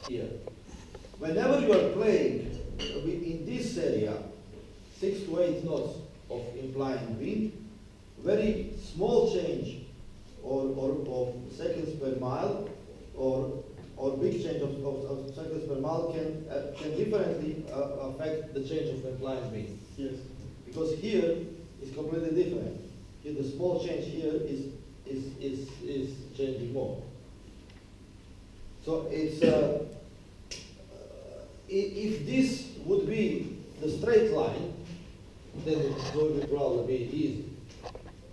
here. Whenever you are playing in this area, 6 to 8 knots of implying wind, very small change of seconds per mile or big change of seconds per mile can differently affect the change of implying wind. Yes. Because here is completely different. Here the small change here is changing more. So it's if this would be the straight line, then it would probably be easy.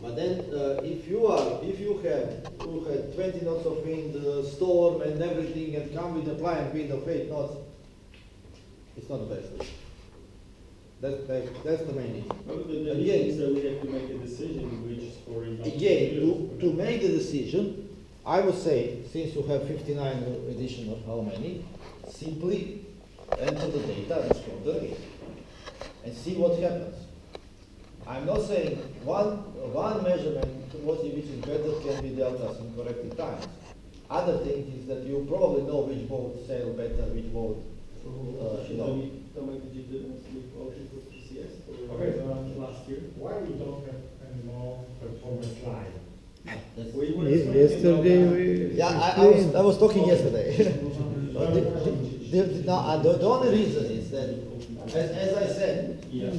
But then if you have 20 knots of wind, storm and everything, and come with a pliant wind of 8 knots, it's not the best. That's the main issue. Well, the issue is that we have to make a decision which is for again, to make the decision, I would say, since you have 59 edition or how many, simply enter the data and score the rate and see what happens. I'm not saying one measurement which is better can be dealt as in corrected times. Other thing is that you probably know which boat sail better, which boat you know. Did you do with Ocean for PCS Okay. last year? Why we don't have any more performance line? Yesterday I was talking yesterday. The only reason is that, as I said, Yeah.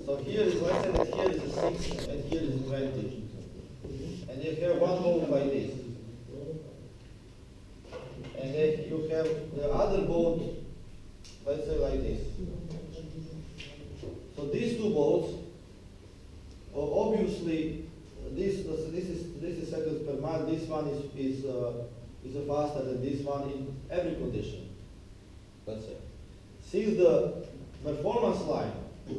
so here is, let's say that here is a 6 and here is 20. And you have one boat like this. And then you have the other boat, let's say like this. So these two boats, obviously, this is seconds per mile. This one is faster than this one in every condition. Let's say. Since the performance line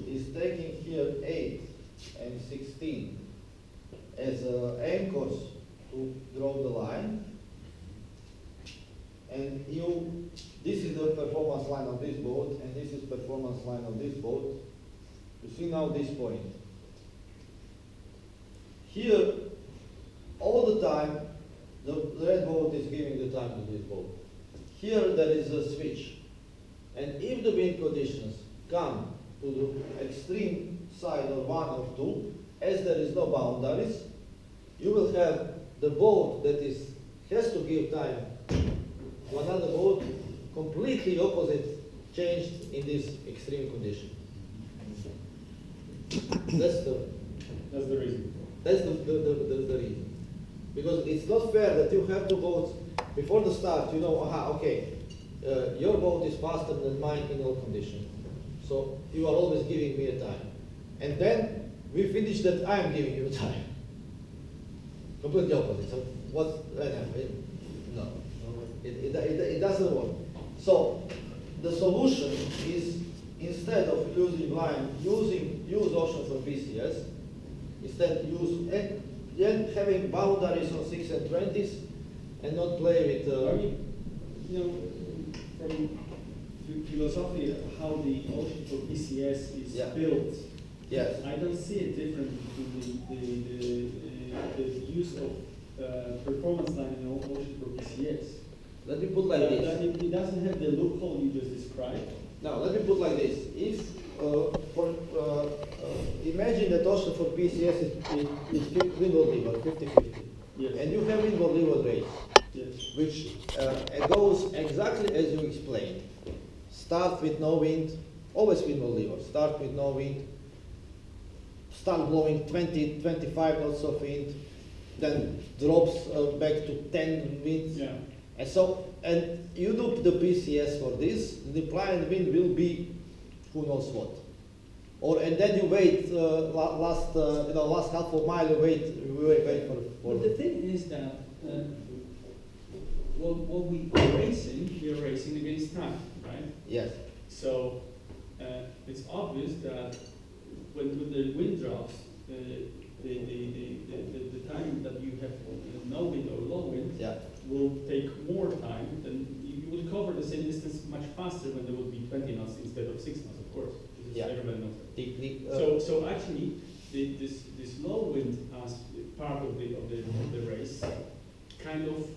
is taking here 8 and 16 as anchors to draw the line, and this is the performance line of this boat, and this is performance line of this boat. You see now this point. Here, all the time, the red boat is giving the time to this boat. Here there is a switch. And if the wind conditions come to the extreme side of 1 or 2, as there is no boundaries, you will have the boat that has to give time to another boat completely opposite changed in this extreme condition. That's the reason. That's the reason. Because it's not fair that you have two boats before the start, you know, okay, your boat is faster than mine in all conditions. So you are always giving me a time. And then we finish that I am giving you time. Completely opposite. So what's no. It doesn't work. So the solution is, instead of using line, use Ocean for PCS. Instead having boundaries on 6 and 20s and not play with you know, from philosophy, how the Ocean for PCS is built. Yes. I don't see it different between the use of performance line in Ocean for PCS. Let me put like this. It doesn't have the loophole you just described. Now, let me put like this. If imagine that Ocean for PCS is windward leeward, 50-50. Yes. And you have windward leeward race, Yes. which goes exactly as you explained. Start with no wind, always windward leeward. Start with no wind, start blowing 20, 25 knots of wind, then drops back to 10 winds. Yeah. And so, and you do the PCS for this, the pliant wind will be who knows what. And then you wait last half a mile. You wait for. But the thing is that what we are racing against time, right? Yes. So it's obvious that when the wind drops, the time that you have no wind or low wind will take more time. Then you will cover the same distance much faster when there will be 20 knots instead of 6 knots, of course. This is Yeah. everybody knows that. The, So actually, this low wind as part of the race kind of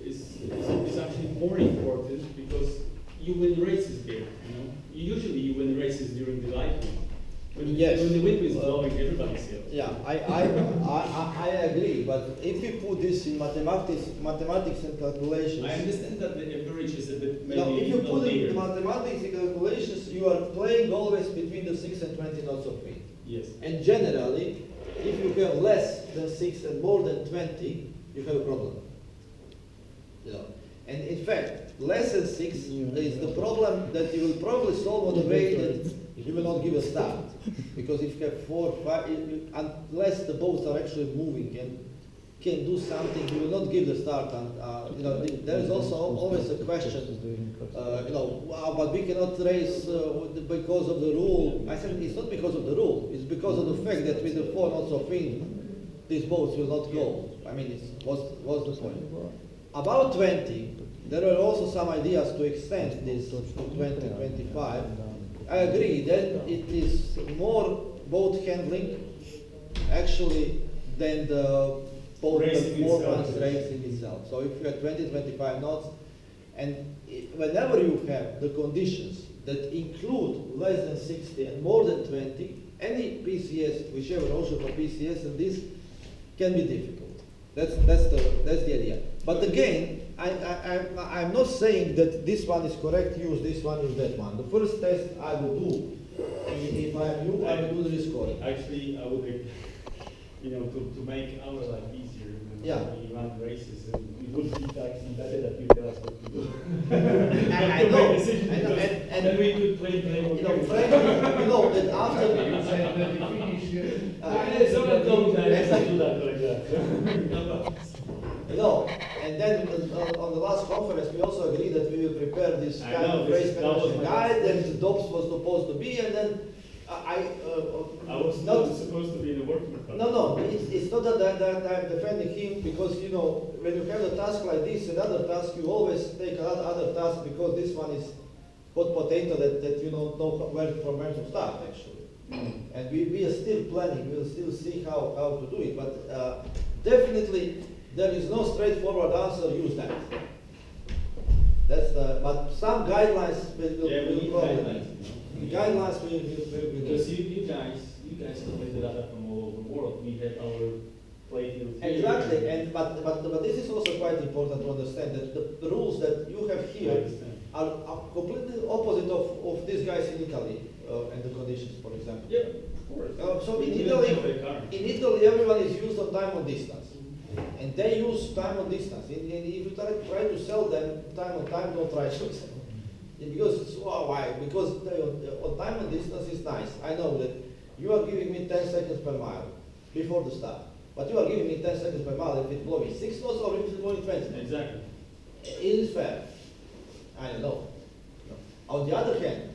is actually more important because you win races here. Usually you win races during the light wind. When the wind is blowing, everybody sails. Yeah, I agree, but if you put this in mathematics and calculations, I understand that the average is a bit maybe now, if you put it bigger. in mathematics and calculations, you are playing always between the 6 and 20 knots of wind. Yes. And generally, if you have less than 6 and more than 20, you have a problem. And in fact, less than 6 is the problem that you will probably solve on the way that you will not give a start. Because if you have 4, 5, unless the boats are actually moving and can do something, you will not give the start. And there is also always a question, wow, but we cannot race because of the rule. I said it's not because of the rule, it's because of the fact that with the 4 knots of wind, these boats will not go. I mean, what's the point? About 20, there were also some ideas to extend this to 20, 25. I agree that it is more boat handling actually than the boat performance racing itself. So if you have 20, 25 knots, and whenever you have the conditions that include less than 60 and more than 20, any PCS, whichever ocean for PCS, and this can be difficult. That's the idea. But again, I'm not saying that this one is correct, use this one, use that one. The first test I will do, if I'm you, I will do the rescoring. Actually, I would, to make our life easier when we run races, it would be actually better that you tell us what to do. I know, and then we could play. That after someone told me I do that like that. And then on the last conference, we also agreed that we will prepare this kind of race management guide, and the DOPS was supposed to be, and then I was not supposed to be in the working group. No, it's not that I'm defending him, because when you have a task like this, another task, you always take another task, because this one is hot potato that you don't know from where to start actually. And we are still planning, we'll still see how to do it, but definitely there is no straightforward answer, use that. But some guidelines will probably. Guidelines will because you guys collect the data from all over the world. We have our playfield here. Exactly, but this is also quite important to understand that the rules that you have here are completely opposite of these guys in Italy and the conditions, for example. Yeah, of course. So in Italy, everyone is used on time on distance. And they use time on distance. And if you try to sell them time on time, don't try to sell them. Because, why? Because on time on distance is nice. I know that you are giving me 10 seconds per mile before the start. But you are giving me 10 seconds per mile if it's blowing 6 knots or if it's blowing 20. Exactly. It is fair. I don't know. On the other hand,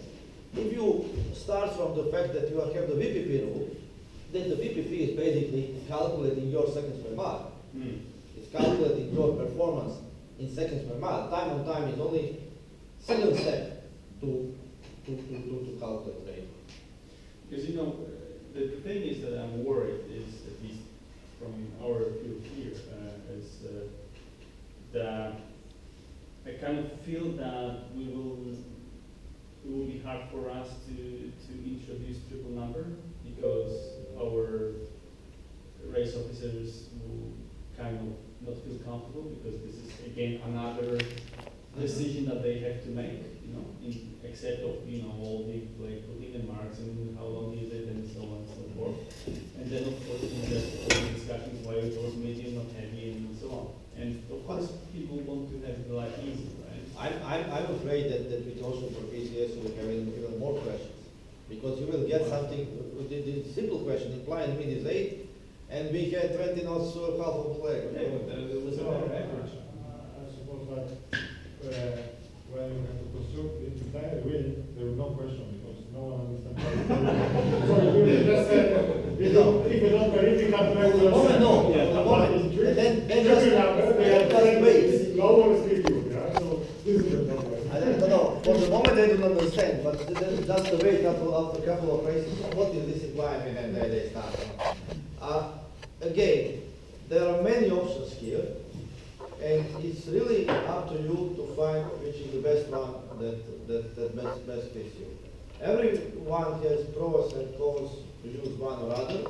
if you start from the fact that you have the VPP rule, then the VPP is basically calculating your seconds per mile. It's calculating your performance in seconds per mile. Time on time is only single step to calculate rate. Because the thing is that I'm worried is, at least from our field here, is that I kind of feel that it will be hard for us to introduce triple number, because our race officers will kind of not feel comfortable, because this is again another decision that they have to make, except of all the putting the marks and how long is it and so on and so forth. And then of course there's all the discussions why it was medium, not heavy, and so on. And of course people want to have the life easy, right? I'm afraid that with also for PCS we have even more questions, because you will get something. The simple question: implying wind is 8, and we had 20 knots half of the leg. It was a better average. I suppose that when you have to construct the entire wind, there is no question, because no one understands. So you just said, if you don't believe, you can't make the moment, no. And then just wait. No one is with you. So this is the problem. I don't know. For the moment, they do have to wait after a couple of races. What is this implying? And then they start. Again, there are many options here, and it's really up to you to find which is the best one that best fits you. Everyone has pros and cons to use one or other,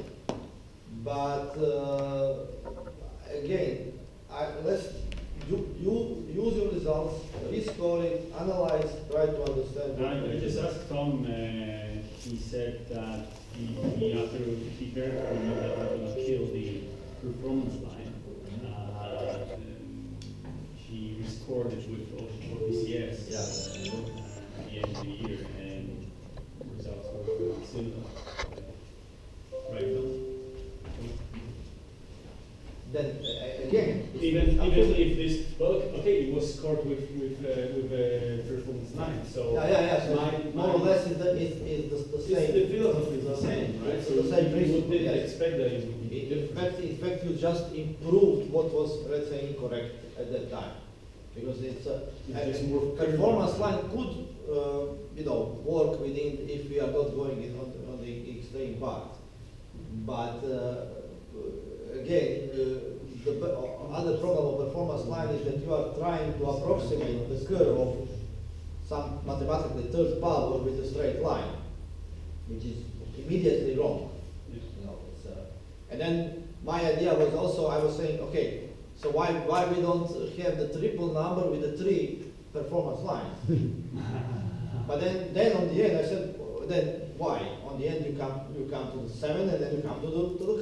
but again, you use your results, rescore it, analyze, try to understand. I just asked Tom, he said that he had to be very careful that we're going to kill the performance line. He rescored it for BCS at the end of the year, and results were similar. Right, Tom? Then again, even if this, well, okay, it was scored with performance line, so yeah. So more or less is the same. The philosophy is the same, right? So the same you principle, would yes. expect that it would be different. In fact, you just improved what was, let's say, incorrect at that time, because it's just more performance line could work within if we are not going in on the extreme part, but again, the other problem of performance line is that you are trying to approximate the curve of some mathematically third power with a straight line, which is immediately wrong. Yes. And then my idea was also, I was saying, okay, so why we don't have the triple number with the 3 performance lines? But then on the end I said, then why? On the end you come to the 7 and then you come to the curve.